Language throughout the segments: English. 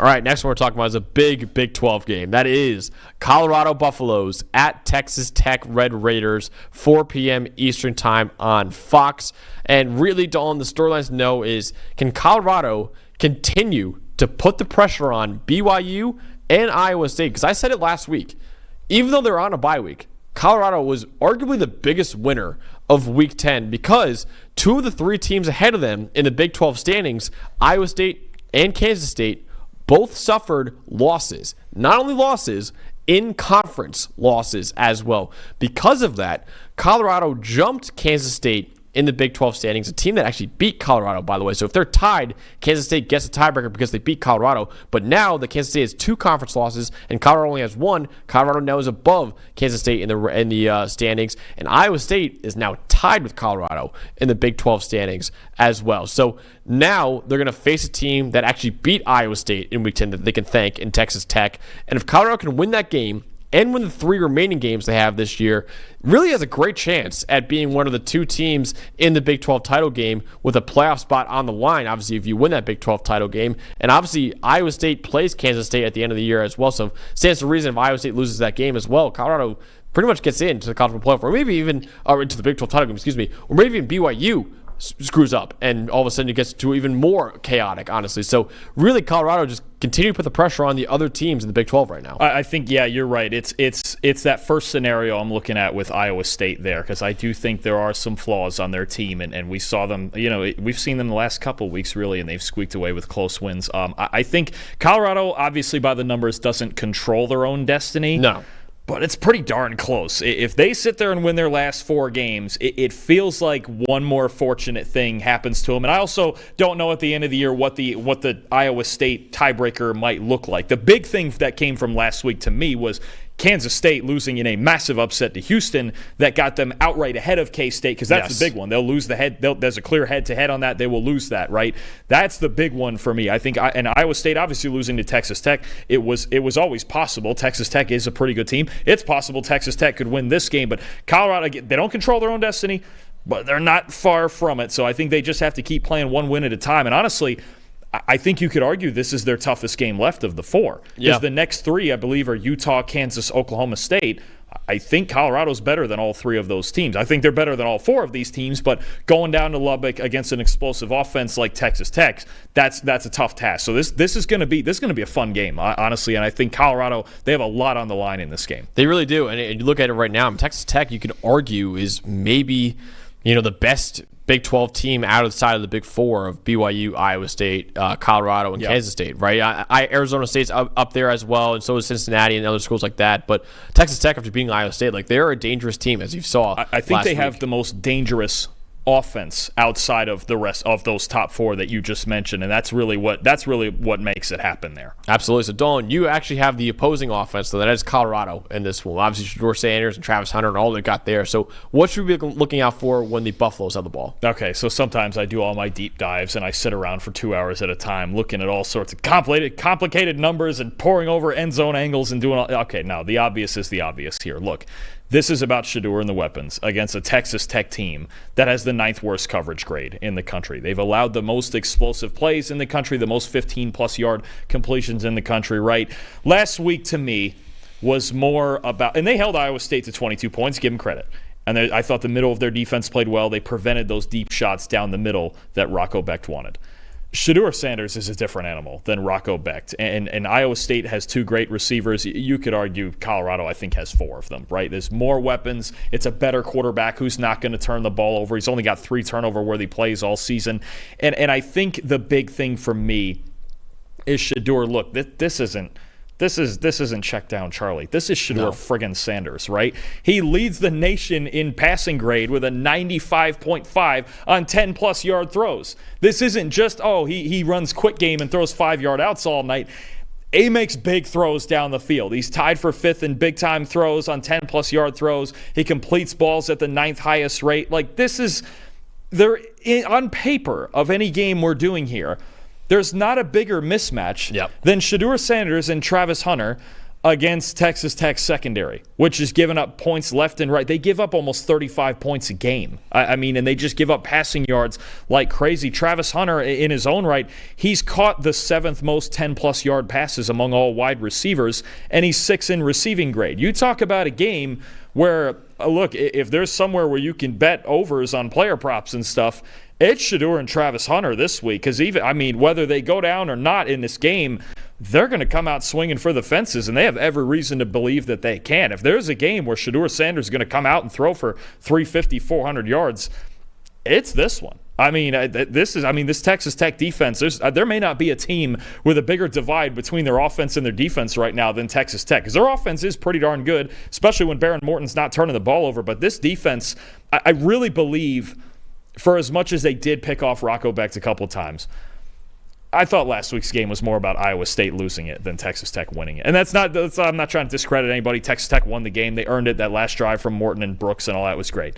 All right, next one we're talking about is a big Big 12 game. That is Colorado Buffaloes at Texas Tech Red Raiders, 4 p.m. Eastern time on Fox. And really, Dawn, the storylines to know is, can Colorado continue to put the pressure on BYU and Iowa State? Because I said it last week. Even though they're on a bye week, Colorado was arguably the biggest winner of Week 10 because two of the three teams ahead of them in the Big 12 standings, Iowa State and Kansas State, both suffered losses. Not only losses, in-conference losses as well. Because of that, Colorado jumped Kansas State in the Big 12 standings, a team that actually beat Colorado, by the way. So if they're tied, Kansas State gets a tiebreaker because they beat Colorado. But now the Kansas State has 2 conference losses, and Colorado only has 1. Colorado now is above Kansas State in the standings, and Iowa State is now tied with Colorado in the Big 12 standings as well. So now they're going to face a team that actually beat Iowa State in Week 10 that they can thank in Texas Tech. And if Colorado can win that game and win the 3 remaining games they have this year, really has a great chance at being one of the 2 teams in the Big 12 title game with a playoff spot on the line, obviously, if you win that Big 12 title game. And obviously, Iowa State plays Kansas State at the end of the year as well. So stands to reason if Iowa State loses that game as well, Colorado pretty much gets into the college football playoff, or maybe even into the Big 12 title game, or maybe even BYU screws up and all of a sudden it gets to even more chaotic, honestly. So really, Colorado just continue to put the pressure on the other teams in the Big 12 right now. I think, yeah, you're right. It's that first scenario I'm looking at with Iowa State there, because I do think there are some flaws on their team, and we saw them, we've seen them the last couple of weeks, really, and they've squeaked away with close wins. I think Colorado, obviously by the numbers, doesn't control their own destiny. No. But it's pretty darn close. If they sit there and win their last 4 games, it feels like one more fortunate thing happens to them. And I also don't know at the end of the year what the Iowa State tiebreaker might look like. The big thing that came from last week to me was Kansas State losing in a massive upset to Houston that got them outright ahead of K-State, because that's the big one. They'll lose the head. There's a clear head-to-head on that. They will lose that, right? That's the big one for me. I think, and Iowa State obviously losing to Texas Tech, it was always possible. Texas Tech is a pretty good team. It's possible Texas Tech could win this game, but Colorado, they don't control their own destiny, but they're not far from it. So I think they just have to keep playing one win at a time. And honestly, I think you could argue this is their toughest game left of the 4. Because the next 3, I believe, are Utah, Kansas, Oklahoma State. I think Colorado's better than all 3 of those teams. I think they're better than all 4 of these teams, but going down to Lubbock against an explosive offense like Texas Tech, that's a tough task. So this is going to be a fun game, honestly, and I think Colorado, they have a lot on the line in this game. They really do, and you look at it right now, Texas Tech, you could argue, is maybe the best Big 12 team outside of the Big 4 of BYU, Iowa State, Colorado, and Kansas State, right? Arizona State's up there as well, and so is Cincinnati and other schools like that. But Texas Tech, after beating Iowa State, they're a dangerous team, as you saw. I think they have the most dangerous offense outside of the rest of those top 4 that you just mentioned, and that's really what makes it happen there. Absolutely. So, Dawn, you actually have the opposing offense, so that is Colorado in this one. Obviously, Shedeur Sanders and Travis Hunter and all they got there. So what should we be looking out for when the Buffaloes have the ball? Okay, so sometimes I do all my deep dives, and I sit around for 2 hours at a time looking at all sorts of complicated numbers and poring over end zone angles and doing all. Okay, now the obvious is the obvious here. Look, this is about Shedeur and the weapons against a Texas Tech team that has the 9th worst coverage grade in the country. They've allowed the most explosive plays in the country, the most 15-plus yard completions in the country, right? Last week, to me, was more about – and they held Iowa State to 22 points, give them credit. And I thought the middle of their defense played well. They prevented those deep shots down the middle that Rocco Becht wanted. Shedeur Sanders is a different animal than Rocco Becht, and Iowa State has 2 great receivers. You could argue Colorado, I think, has 4 of them, right? There's more weapons. It's a better quarterback who's not going to turn the ball over. He's only got 3 turnover-worthy plays all season. And I think the big thing for me is Shedeur. Look, this isn't check down Charlie. This is Shedeur friggin' Sanders, right? He leads the nation in passing grade with a 95.5 on 10-plus yard throws. This isn't just, he runs quick game and throws 5-yard outs all night. He makes big throws down the field. He's tied for 5th in big-time throws on 10-plus yard throws. He completes balls at the 9th highest rate. On paper of any game we're doing here, there's not a bigger mismatch than Shedeur Sanders and Travis Hunter against Texas Tech secondary, which is giving up points left and right. They give up almost 35 points a game. I mean, and they just give up passing yards like crazy. Travis Hunter, in his own right, he's caught the 7th most 10-plus yard passes among all wide receivers, and he's 6th in receiving grade. You talk about a game where, look, if there's somewhere where you can bet overs on player props and stuff, it's Shedeur and Travis Hunter this week. Because whether they go down or not in this game, they're going to come out swinging for the fences, and they have every reason to believe that they can. If there's a game where Shedeur Sanders is going to come out and throw for 350, 400 yards, it's this one. This Texas Tech defense, there may not be a team with a bigger divide between their offense and their defense right now than Texas Tech, because their offense is pretty darn good, especially when Baron Morton's not turning the ball over. But this defense, I really believe, for as much as they did pick off Rocco Becht a couple times, I thought last week's game was more about Iowa State losing it than Texas Tech winning it. And I'm not trying to discredit anybody. Texas Tech won the game. They earned it. That last drive from Morton and Brooks and all that was great.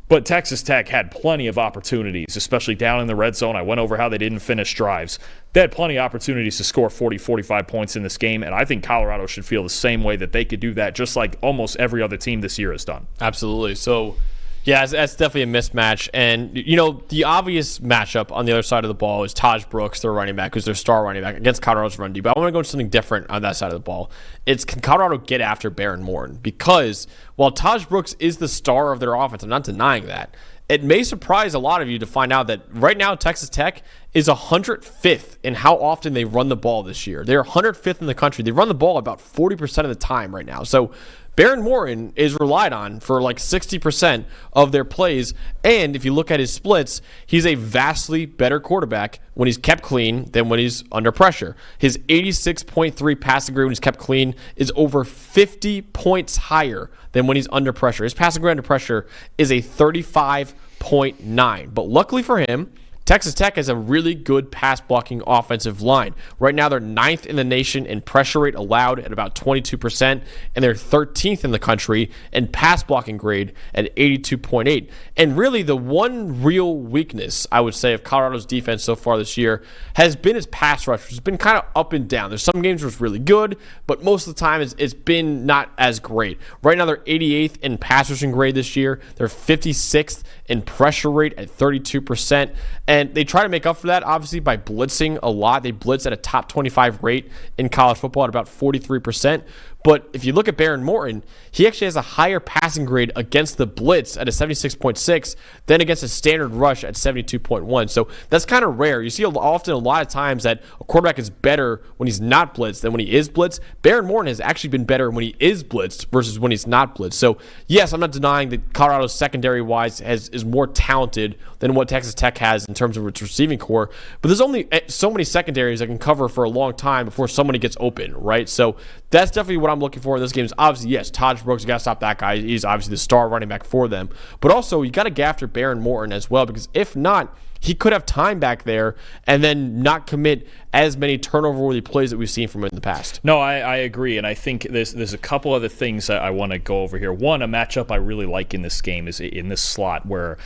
But Texas Tech had plenty of opportunities, especially down in the red zone. I went over how they didn't finish drives. They had plenty of opportunities to score 40, 45 points in this game, and I think Colorado should feel the same way that they could do that, just like almost every other team this year has done. Absolutely. So, yeah, that's definitely a mismatch. And, the obvious matchup on the other side of the ball is Taj Brooks, their running back, who's their star running back, against Colorado's run D. But I want to go into something different on that side of the ball. Can Colorado get after Baron Morton? Because while Taj Brooks is the star of their offense, I'm not denying that, it may surprise a lot of you to find out that right now Texas Tech is 105th in how often they run the ball this year. They're 105th in the country. They run the ball about 40% of the time right now. So Baron Morton is relied on for like 60% of their plays, and if you look at his splits, he's a vastly better quarterback when he's kept clean than when he's under pressure. His 86.3 passing grade when he's kept clean is over 50 points higher than when he's under pressure. His passing grade under pressure is a 35.9, but luckily for him, Texas Tech has a really good pass-blocking offensive line. Right now, they're 9th in the nation in pressure rate allowed at about 22%, and they're 13th in the country in pass-blocking grade at 82.8. And really, the one real weakness, I would say, of Colorado's defense so far this year has been its pass rush, which has been kind of up and down. There's some games where it's really good, but most of the time it's been not as great. Right now, they're 88th in pass rushing grade this year. They're 56th in pressure rate at 32%. And they try to make up for that, obviously, by blitzing a lot. They blitz at a top 25 rate in college football at about 43%. But if you look at Baron Morton, he actually has a higher passing grade against the blitz at a 76.6 than against a standard rush at 72.1. So that's kind of rare. You see often a lot of times that a quarterback is better when he's not blitzed than when he is blitzed. Baron Morton has actually been better when he is blitzed versus when he's not blitzed. So yes, I'm not denying that Colorado's secondary-wise is more talented than what Texas Tech has in terms of its receiving core. But there's only so many secondaries that can cover for a long time before somebody gets open, right? So that's definitely what I'm looking for in this game. Is obviously, yes, Taj Brooks, you got to stop that guy. He's obviously the star running back for them. But also, you got to get after Baron Morton as well, because if not, he could have time back there and then not commit as many turnover-worthy plays that we've seen from him in the past. No, I agree, and I think there's a couple other things that I want to go over here. One, a matchup I really like in this game is in this slot where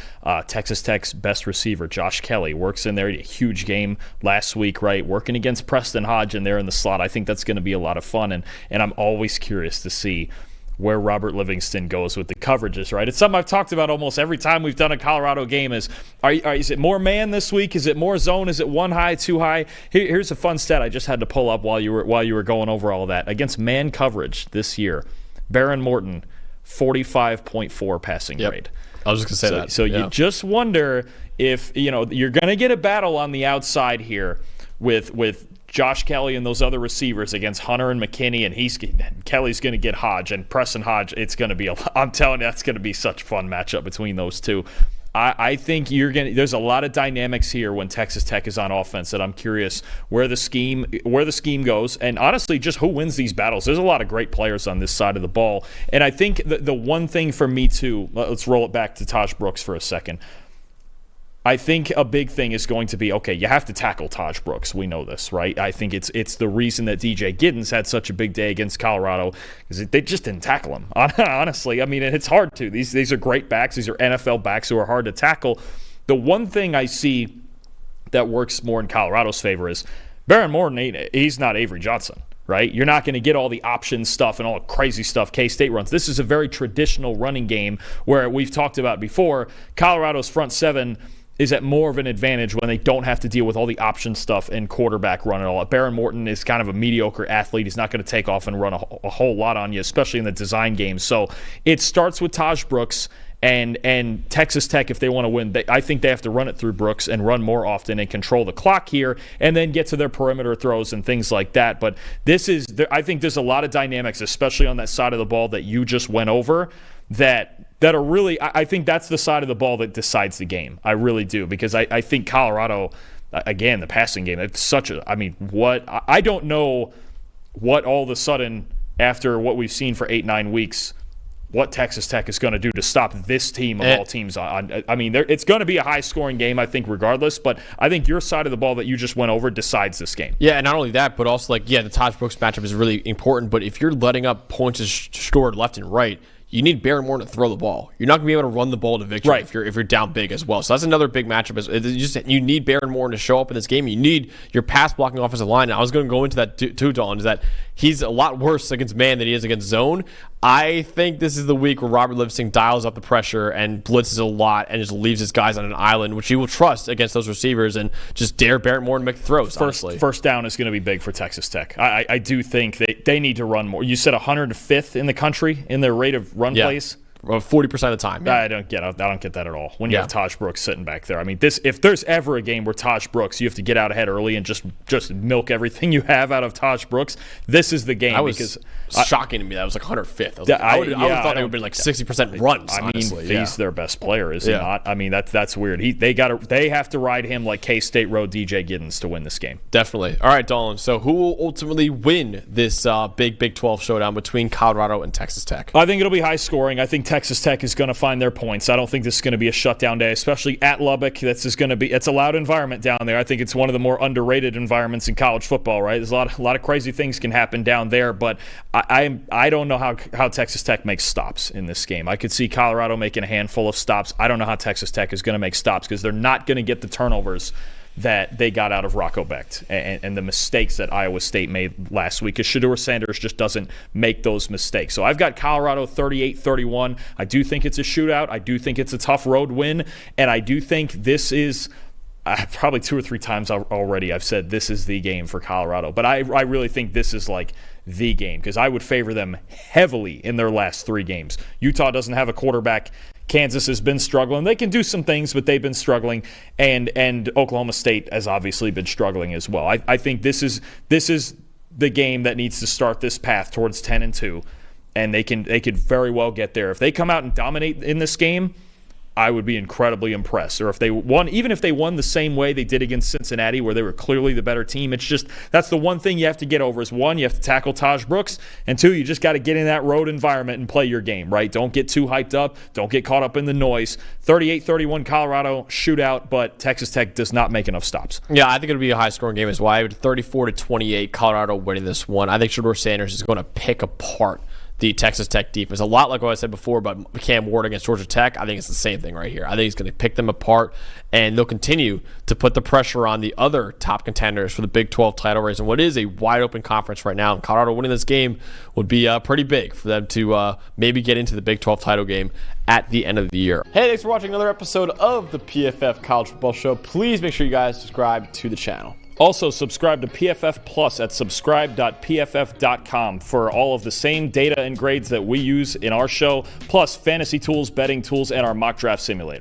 Texas Tech's best receiver, Josh Kelly, works in there. He had a huge game last week, right? Working against Preston Hodge in there in the slot. I think that's going to be a lot of fun, and I'm always curious to see where Robert Livingston goes with the coverages, right? It's something I've talked about almost every time we've done a Colorado game is it more man this week? Is it more zone? Is it one high, two high? Here's a fun stat I just had to pull up while you were going over all of that. Against man coverage this year, Baron Morton, 45.4 passing grade. I was just going to say that. So you just wonder if, you're going to get a battle on the outside here with Josh Kelly and those other receivers against Hunter and McKinney, and Kelly's going to get Hodge and Preston Hodge. It's going to be I'm telling you, that's going to be such a fun matchup between those two. I think there's a lot of dynamics here when Texas Tech is on offense that I'm curious where the scheme goes, and honestly, just who wins these battles. There's a lot of great players on this side of the ball, and I think the one thing for me too. Let's roll it back to Taj Brooks for a second. I think a big thing is going to be, okay, you have to tackle Taj Brooks. We know this, right? I think it's the reason that DJ Giddens had such a big day against Colorado because they just didn't tackle him. Honestly, I mean, it's hard to. These are great backs. These are NFL backs who are hard to tackle. The one thing I see that works more in Colorado's favor is Baron Morton, he's not Avery Johnson. right? You're not going to get all the option stuff and all the crazy stuff K-State runs. This is a very traditional running game where we've talked about before. Colorado's front seven is at more of an advantage when they don't have to deal with all the option stuff and quarterback run and all. Baron Morton is kind of a mediocre athlete. He's not going to take off and run a whole lot on you, especially in the design game. So it starts with Taj Brooks and Texas Tech, if they want to win. I think they have to run it through Brooks and run more often and control the clock here and then get to their perimeter throws and things like that. But I think there's a lot of dynamics, especially on that side of the ball that you just went over, that are really, I think that's the side of the ball that decides the game. I really do, because I think Colorado, again, the passing game, it's such a, I don't know what all of a sudden, after what we've seen for 8-9 weeks, what Texas Tech is going to do to stop this team of all teams. It's going to be a high-scoring game, I think, regardless, but I think your side of the ball that you just went over decides this game. Yeah, and not only that, but also, the Taj Brooks matchup is really important, but if you're letting up points scored left and right, you need Baron Morton to throw the ball. You're not going to be able to run the ball to victory if you're down big as well. So that's another big matchup. You need Baron Morton to show up in this game. You need your pass blocking offensive line. And I was going to go into that too, Dalton, is that he's a lot worse against man than he is against zone. I think this is the week where Robert Livingston dials up the pressure and blitzes a lot and just leaves his guys on an island, which he will trust against those receivers, and just dare Baron Morton to make throws. First down is going to be big for Texas Tech. I do think they need to run more. You said 105th in the country in their rate of run plays. 40% of the time. Yeah. I don't get that at all. When you have Taj Brooks sitting back there, if there's ever a game where Taj Brooks, you have to get out ahead early and just milk everything you have out of Taj Brooks. This is the game. Shocking to me that was 105th. I would have thought it would have been 60% runs. He's their best player, is he not? That's weird. They have to ride him like K-State rode DJ Giddens to win this game. Definitely. All right, Dolan. So who will ultimately win this big Big 12 showdown between Colorado and Texas Tech? I think it'll be high scoring. I think Texas Tech is going to find their points. I don't think this is going to be a shutdown day, especially at Lubbock. It's a loud environment down there. I think it's one of the more underrated environments in college football, right? There's a lot of crazy things can happen down there, but I don't know how Texas Tech makes stops in this game. I could see Colorado making a handful of stops. I don't know how Texas Tech is going to make stops because they're not going to get the turnovers that they got out of Rocco Becht and the mistakes that Iowa State made last week, because Shedeur Sanders just doesn't make those mistakes. So I've got Colorado 38-31. I do think it's a shootout. I do think it's a tough road win, and I do think this is probably 2 or 3 times already I've said this is the game for Colorado. But I really think this is the game, because I would favor them heavily in their last 3 games. Utah doesn't have a quarterback. Kansas has been struggling. They can do some things, but they've been struggling. And Oklahoma State has obviously been struggling as well. I think this is the game that needs to start this path towards 10-2, and they could very well get there. If they come out and dominate in this game, I would be incredibly impressed. Or if they won, even if they won the same way they did against Cincinnati, where they were clearly the better team, it's just that's the one thing you have to get over is, 1, you have to tackle Taj Brooks, and 2, you just got to get in that road environment and play your game, right? Don't get too hyped up. Don't get caught up in the noise. 38-31 Colorado shootout, but Texas Tech does not make enough stops. Yeah, I think it'll be a high-scoring game as well. I would 34-28 Colorado winning this one. I think Shedeur Sanders is going to pick apart the Texas Tech defense. A lot like what I said before about Cam Ward against Georgia Tech. I think it's the same thing right here. I think he's going to pick them apart, and they'll continue to put the pressure on the other top contenders for the Big 12 title race. And what is a wide-open conference right now, and Colorado winning this game would be pretty big for them to maybe get into the Big 12 title game at the end of the year. Hey, thanks for watching another episode of the PFF College Football Show. Please make sure you guys subscribe to the channel. Also, subscribe to PFF Plus at subscribe.pff.com for all of the same data and grades that we use in our show, plus fantasy tools, betting tools, and our mock draft simulator.